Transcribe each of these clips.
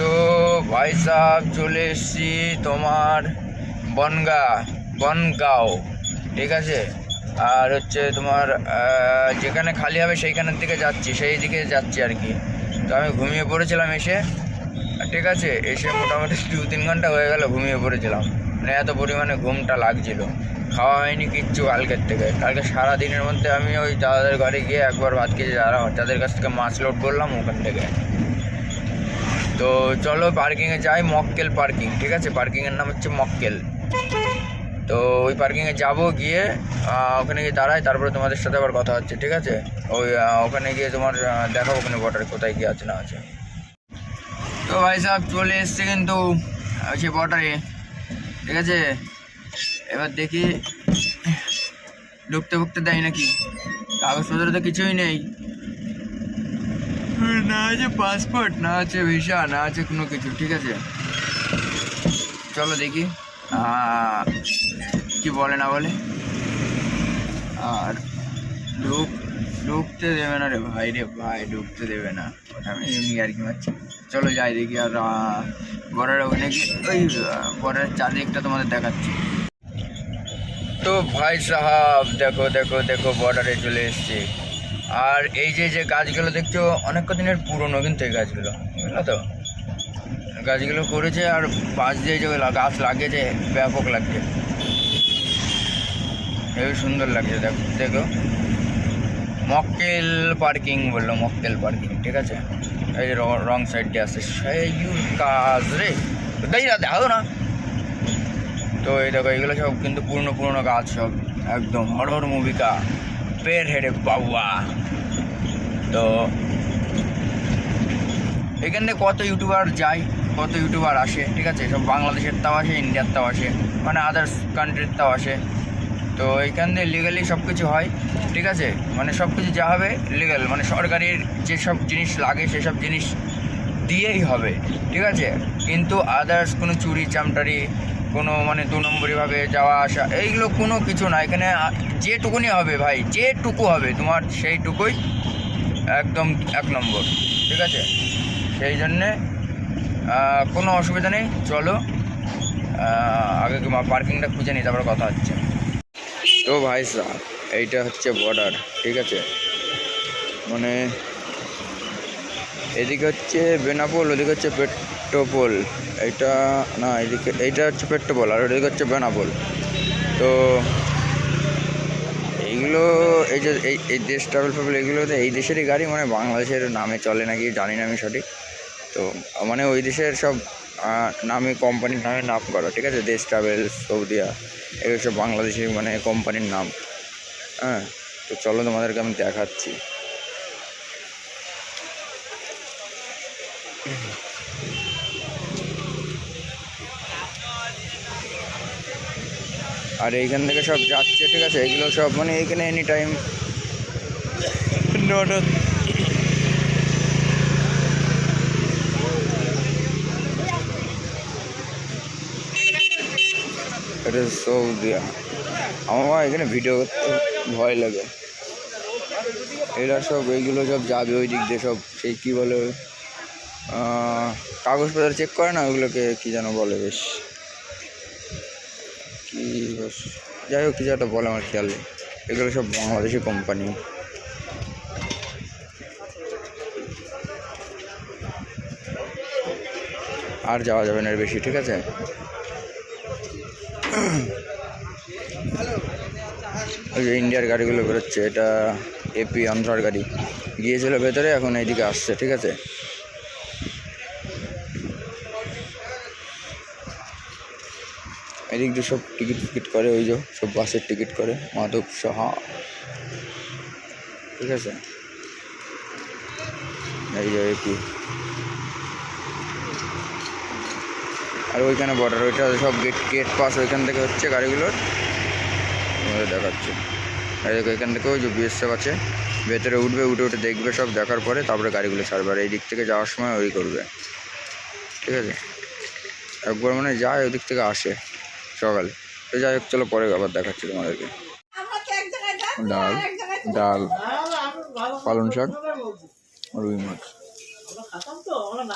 তো ভাই সাহেব চলে এসছি তোমার বনগাঁও, ঠিক আছে। আর হচ্ছে তোমার যেখানে খালি হবে সেইখানের দিকে যাচ্ছি, সেই দিকে যাচ্ছি আর কি। তো আমি ঘুমিয়ে পড়েছিলাম এসে, ঠিক আছে, এসে মোটামুটি 2-3 ঘন্টা হয়ে গেল ঘুমিয়ে পড়েছিলাম, মানে এত পরিমাণে ঘুমটা লাগছিল। খাওয়া হয়নি কিচ্ছু কালকের থেকে। কালকে সারাদিনের মধ্যে আমি ওই দাদাদের ঘরে গিয়ে একবার ভাত খেয়ে তাদের কাছ থেকে মাছ লোড করলাম ওখান থেকে। তো চলো পার্কিংয়ে যাই, মক্কেল পার্কিং, ঠিক আছে, পার্কিংয়ের নাম হচ্ছে মক্কেল। তো ওই পার্কিংয়ে যাবো, গিয়ে ওখানে গিয়ে দাঁড়াই, তারপরে তোমাদের সাথে আবার কথা হচ্ছে, ঠিক আছে। ওই ওখানে গিয়ে তোমার দেখাবো ওখানে বর্ডার কোথায় গিয়ে আছে না আছে। তো ভাই সাহেব চলে এসছে কিন্তু সে বর্ডারে, ঠিক আছে। এবার দেখি ঢুকতে দেয় নাকি, কাগজপত্র তো কিছুই নেই, না আছে পাসপোর্ট, না আছে ভিসা, না আছে কোনো কিছু, ঠিক আছে। চলো দেখি কি বলে না বলে। আর ঢুকতে দেবে না রে ভাই, ঢুকতে দেবে না, ওটা আমি এমনি আর কি মারছি। চলো যাই দেখি। আর বর্ডারে ওখানে গিয়ে ওই বর্ডারের চারদিকটা তোমাদের দেখাচ্ছি। তো ভাই সাহাব দেখো দেখো দেখো বর্ডারে চলে এসছি। আর এই যে গাছগুলো দেখছো অনেক কদিনের পুরনো কিন্তু এই গাছগুলো, বুঝলো তো, গাছগুলো করেছে। আর পাশ দিয়ে যে গাছ লাগিয়েছে ব্যাপক লাগছে, হেবি সুন্দর লাগছে। দেখো দেখো মক্কেল পার্কিং বললো, মক্কেল পার্কিং, ঠিক আছে। এই যে রং সাইড দিয়ে আসছে সেই কাজ রে, তাই না দেখো না। তো এই দেখো এগুলো সব কিন্তু পুরনো গাছ, সব একদম হরহর মুভিকা পের হেডে বাবা। তো এখান থেকে কত ইউটিউবার যায়, কত ইউটিউবার আসে, ঠিক আছে, সব বাংলাদেশের তাও আসে, ইন্ডিয়ার তাও আসে, মানে আদার্স কান্ট্রির তাও আসে। তো এইখান দিয়ে লিগালি সব কিছু হয়, ঠিক আছে, মানে সব কিছু যা হবে লিগাল, মানে সরকারের যেসব জিনিস লাগে সেসব জিনিস দিয়েই হবে, ঠিক আছে। কিন্তু আদার্স কোনো চুরি চামটারি, কোনো মানে 2 নম্বরিভাবে যাওয়া আসা এইগুলো কোনো কিছু না। এখানে যেটুকুনি হবে ভাই, যেটুকু হবে তোমার সেইটুকুই একদম 1 নম্বর, ঠিক আছে। সেই জন্যে কোনো অসুবিধা নেই। চলো আগে পার্কিংটা খুঁজে নিই, তারপরে কথা হচ্ছে। তো ভাই সাহেব এইটা হচ্ছে বর্ডার, ঠিক আছে, মানে এদিকে হচ্ছে বেনাপোল, ওদিকে হচ্ছে পেট্রোপোল, এইটা না এইটা হচ্ছে পেট্রোপোল, আর ওদিকে হচ্ছে বেনাপোল। তো এইগুলো এই যে এই দেশ ট্রাভেল ফেভেল এগুলো তো এই দেশেরই গাড়ি, মানে বাংলাদেশের নামে চলে নাকি জানি না আমি সঠিক। তো মানে ওই দেশের সব নামে কোম্পানির নামে নাম করা, ঠিক আছে, দেশ ট্রাভেল, সৌদিয়া, এগুলো সব বাংলাদেশের মানে কোম্পানির নাম। হ্যাঁ, তো চলো তোমাদেরকে আমি দেখাচ্ছি। আর এইখান থেকে সব যাচ্ছে, ঠিক আছে, এগুলো সব মানে এইখানে এনি টাইম এটা সৌদিয়া। আমার এখানে ভিডিও করতে ভয় লাগে। এরা সব এইগুলো সব যাবে ওই দিক দিয়ে, সব সেই কী বলে কাগজপত্র চেক করে না, ওগুলোকে কী যেন বলে, বেশ কী বেশ যাই হোক কিছু একটা বলে, আমার খেয়াল নেই। এগুলো সব বাংলাদেশি কোম্পানি। আর যাওয়া যাবে না এর বেশি, ঠিক আছে। ওই যে ইন্ডিয়ার গাড়িগুলো বেরোচ্ছে, এটা এপি আন্ধ্রার গাড়ি গিয়েছিল ভেতরে, এখন এইদিকে আসছে, ঠিক আছে। এদিক দিয়ে সব টিকিট করে, ওই যে সব বাসের টিকিট করে মাধব সাহা, ঠিক আছে। এই যে এপি, আর ওইখানে বর্ডার, ওইটা সব গেট পাস ওইখান থেকে হচ্ছে গাড়িগুলোর, তোমাদের দেখাচ্ছে। আর এখান থেকে ওই যে বিএসএফ আছে, ভেতরে উঠে দেখবে, সব দেখার পরে তারপরে গাড়িগুলো ছাড়বে। আর এই দিক থেকে যাওয়ার সময় ওই করবে, ঠিক আছে। একবার মানে যায় ওই দিক থেকে আসে সকালে। তো যাই হোক চলো পরে আবার দেখাচ্ছি তোমাদেরকে। ডাল পালং শাক, রুই মাছ।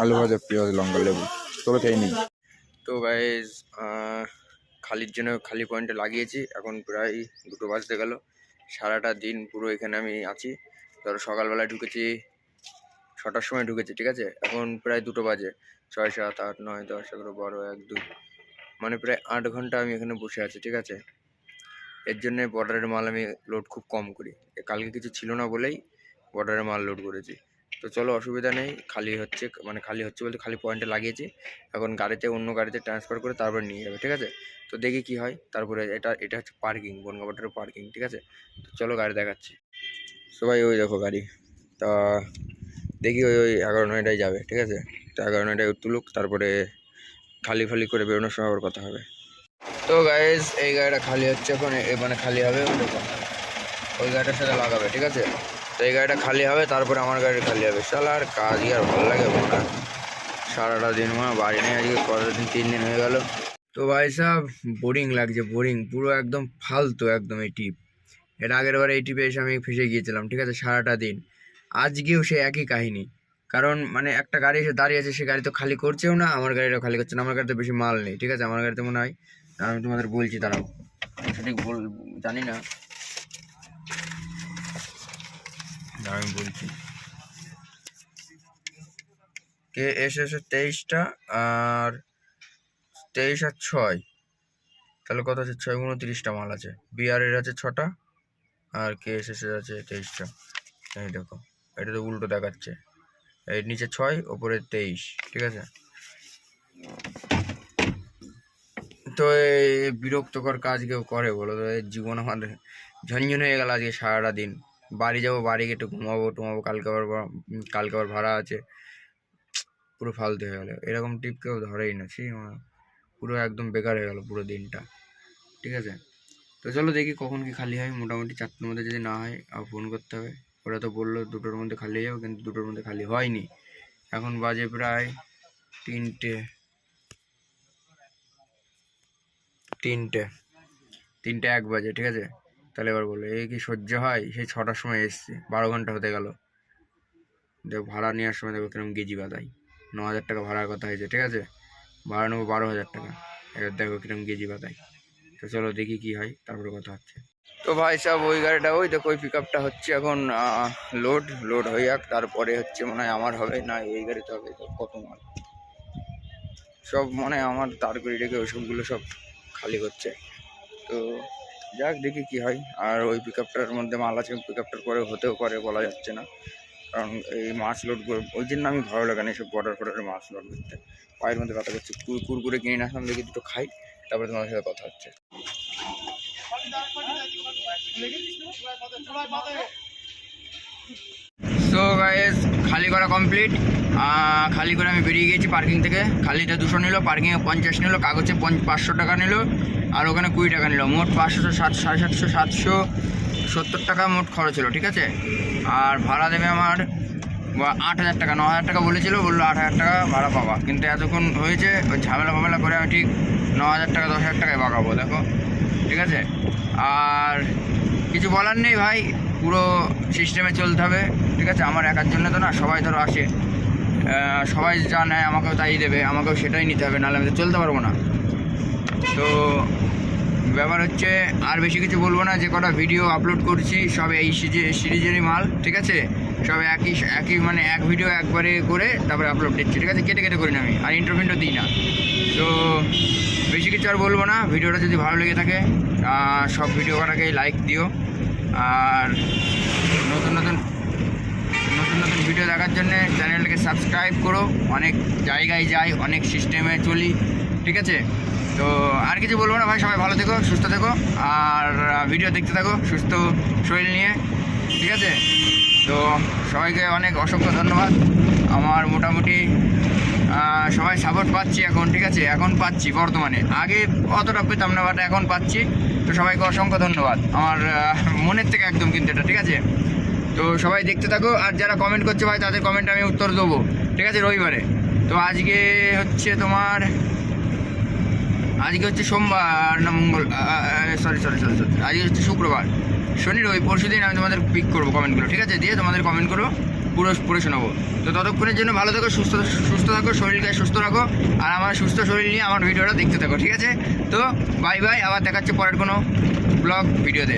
আলু ভাজা, পেঁয়াজ, লঙ্কা, লেবু। তোরা খেয়ে নি। তো গাইজ খালির জন্য খালি পয়েন্টে লাগিয়েছি। এখন প্রায় 2টো বাজতে গেল। সারাটা দিন পুরো এখানে আমি আছি। ধরো সকালবেলায় ঢুকেছি 6টার সময় ঢুকেছি, ঠিক আছে? এখন প্রায় 2টো বাজে। 6, 7, 8, 9, 10, 11, 12, 1, 2 মানে প্রায় 8 ঘন্টা আমি এখানে বসে আছি, ঠিক আছে? এর জন্যে বর্ডারের মাল আমি লোড খুব কম করি। কালকে কিছু ছিল না বলেই বর্ডারের মাল লোড করেছি। তো চলো, অসুবিধা নেই। খালি হচ্ছে বলতে খালি পয়েন্টে লাগিয়েছি। এখন অন্য গাড়িতে ট্রান্সফার করে তারপর নিয়ে যাবে, ঠিক আছে? তো দেখি কি হয়। তারপরে এটা হচ্ছে পার্কিং, বনগাঁ বর্ডারের পার্কিং, ঠিক আছে? তো চলো গাড়ি দেখাচ্ছি। সবাই ওই দেখো গাড়ি। তা দেখি ওই 11-9টায় যাবে, ঠিক আছে? তো 11-9টায় তুলুক, তারপরে খালি করে বেরোনোর সময় আবার কথা হবে। তো গাইজ এই গাড়িটা খালি হচ্ছে এখন, মানে খালি হবে ওই গাড়িটার সাথে লাগাবে, ঠিক আছে? তো এই গাড়িটা খালি হবে, তারপরে আমার গাড়ি খালি হবে। শালা আর কাজই আর ভালো লাগে না। সারাটা দিন বাড়ি নেই, আজকে কতদিন 3 দিন হয়ে গেল। তো ভাই সাহেব বোরিং লাগছে, পুরো একদম ফালতু একদম এই টিপ। এটা আগের বার এই টিপে এসে আমি ফেসে গিয়েছিলাম, ঠিক আছে? সারাটা দিন। আজকেও সে একই কাহিনী। কারণ মানে একটা গাড়ি এসে দাঁড়িয়ে আছে, সে গাড়ি তো খালি করছেও না, আমার গাড়িটাও খালি করছে না। আমার গাড়িতে বেশি মাল নেই, ঠিক আছে? আমার গাড়িতে মনে হয়, আমি তোমাদের বলছি, দাঁড়াও, সঠিক জানি না, আমি বলছি। KS 23টা আর 23 আর 6, তাহলে কত আছে? 6 29টা মাল আছে। BR এর আছে 6টা আর KS এর আছে 23টা। এই দেখো, এটা তো উল্টো দেখাচ্ছে। এর নিচে 6, ওপরে 23, ঠিক আছে? তো এই বিরক্তকর কাজ কেউ করে বলো তো? এই জীবন আমার ঝনঝন হয়ে গেল আজকে সারাটা দিন। বাড়ি যাবো, বাড়ি গিয়ে একটু ঘুমাবো, কালকে আবার ভাড়া আছে। পুরো ফালতু হয়ে গেল। এরকম টিপ কেউ ধরেই না, পুরো একদম বেকার হয়ে গেল পুরো দিনটা, ঠিক আছে? তো চলো দেখি কখন কি খালি হয়। মোটামুটি 4টার মধ্যে যদি না হয় আবার ফোন করতে হবে। ওরা তো বললো 2টোর মধ্যে খালি যাবে, কিন্তু 2টোর মধ্যে খালি হয়নি। এখন বাজে প্রায় 3টে 1 বাজে, ঠিক আছে? তাহলে এবার বলো, এই কি সহ্য হয়? সেই 6টার সময় এসছি, 12 ঘন্টা হতে গেল। দেখো ভাড়া নেওয়ার সময় দেখো কিরকম গেজি বাদাই। 9,000 টাকা ভাড়ার কথা হয়েছে, ঠিক আছে? ভাড়া নেবো 12,000 টাকা। এবার দেখো কিরকম গেজি বাদাই। তো চলো দেখি কি হয়, তারপরে কথা হচ্ছে। তো ভাই সাহেব ওই গাড়িটা, ওই দেখো ওই পিক আপটা হচ্ছে এখন লোড হয়ে যাক, তারপরে হচ্ছে মনে হয় আমার হবে না, এই গাড়িতে হবে। কত মাল সব মনে হয় আমার তার করে রেখে ওইসবগুলো সব খালি করছে। তো যাক, দেখি কি হয়। আর ওই পিক আপটার মধ্যে মাল আছে, পিক আপটার পরে হতেও পারে, বলা যাচ্ছে না। কারণ এই মাছ লোড করে, ওই জন্য আমি ভালো লাগে না এসব বর্ডারে মাছ লোড করতে। পায়ের মধ্যে ব্যথা করছে। কুরকুরে কিনে আসলাম, দেখি 2টো খাই, তারপরে তোমাদের সাথে কথা হচ্ছে। সো গাইস খালি করা কমপ্লিট। খালি করে আমি বেরিয়ে গিয়েছি পার্কিং থেকে। খালিতে 200 নিল, পার্কিংয়ে 50 নিল, কাগজে 500 টাকা নিল, আর ওখানে 20 টাকা নিল। মোট 770 টাকা মোট খরচ হলো, ঠিক আছে? আর ভাড়া দেবে আমার 8,000 টাকা। 9,000 টাকা বললো 8,000 টাকা ভাড়া পাবা। কিন্তু এতক্ষণ হয়েছে ওই ঝামেলা করে আমি ঠিক 9,000 টাকা 10,000 টাকায় বাগাবো, দেখো, ঠিক আছে? আর কিছু বলার নেই ভাই, পুরো সিস্টেমে চলতে হবে, ঠিক আছে? আমার একার জন্য তো না, সবাই ধরো আসে, সবাই যা নেয় আমাকেও তাই দেবে, আমাকেও সেটাই নিতে হবে, নাহলে আমি তো চলতে পারবো না। তো ব্যাপার হচ্ছে, আর বেশি কিছু বলবো না। যে কটা ভিডিও আপলোড করছি সব এই সিরিজেরই মাল, ঠিক আছে? সব একই মানে এক ভিডিও একবারে করে তারপরে আপলোড দিচ্ছি, ঠিক আছে? কেটে করি না আমি, আর ইন্টারভিউ দিই না। তো বেশি কিছু আর বলবো না। ভিডিওটা যদি ভালো লেগে থাকে সব ভিডিও কটাকে লাইক দিও, আর নতুন ভিডিও দেখার জন্য চ্যানেলটাকে সাবস্ক্রাইব করো। অনেক জায়গায় যাই, অনেক সিস্টেমে চলি, ঠিক আছে? তো আর কিছু বলবো না ভাই, সবাই ভালো থেকো, সুস্থ থেকো, আর ভিডিও দেখতে থাকো সুস্থ শরীর নিয়ে, ঠিক আছে? তো সবাইকে অনেক অসংখ্য ধন্যবাদ। আমার মোটামুটি সবাই সাপোর্ট পাচ্ছি এখন, ঠিক আছে? এখন পাচ্ছি বর্তমানে, আগে অতটা পেতাম না, বাট এখন পাচ্ছি। তো সবাইকে অসংখ্য ধন্যবাদ আমার মনের থেকে একদম, কিন্তু এটা, ঠিক আছে? তো সবাই দেখতে থাকো। আর যারা কমেন্ট করছে ভাই, তাদের কমেন্টে আমি উত্তর দেবো, ঠিক আছে? রবিবারে। তো আজকে হচ্ছে সোমবার না সরি আজকে হচ্ছে শুক্রবার। শনি রবি পরশু দিন আমি তোমাদের পিক করবো কমেন্টগুলো, ঠিক আছে? দিয়ে তোমাদের কমেন্ট করবো, পড়ে শোনাবো। তো ততক্ষণের জন্য ভালো থাকো, সুস্থ থাকো, শরীরকে সুস্থ রাখো, আর আমার সুস্থ শরীর নিয়ে আমার ভিডিওটা দেখতে থাকো, ঠিক আছে? তো বাই বাই, আবার দেখাচ্ছে পরের কোনো ব্লগ ভিডিওতে।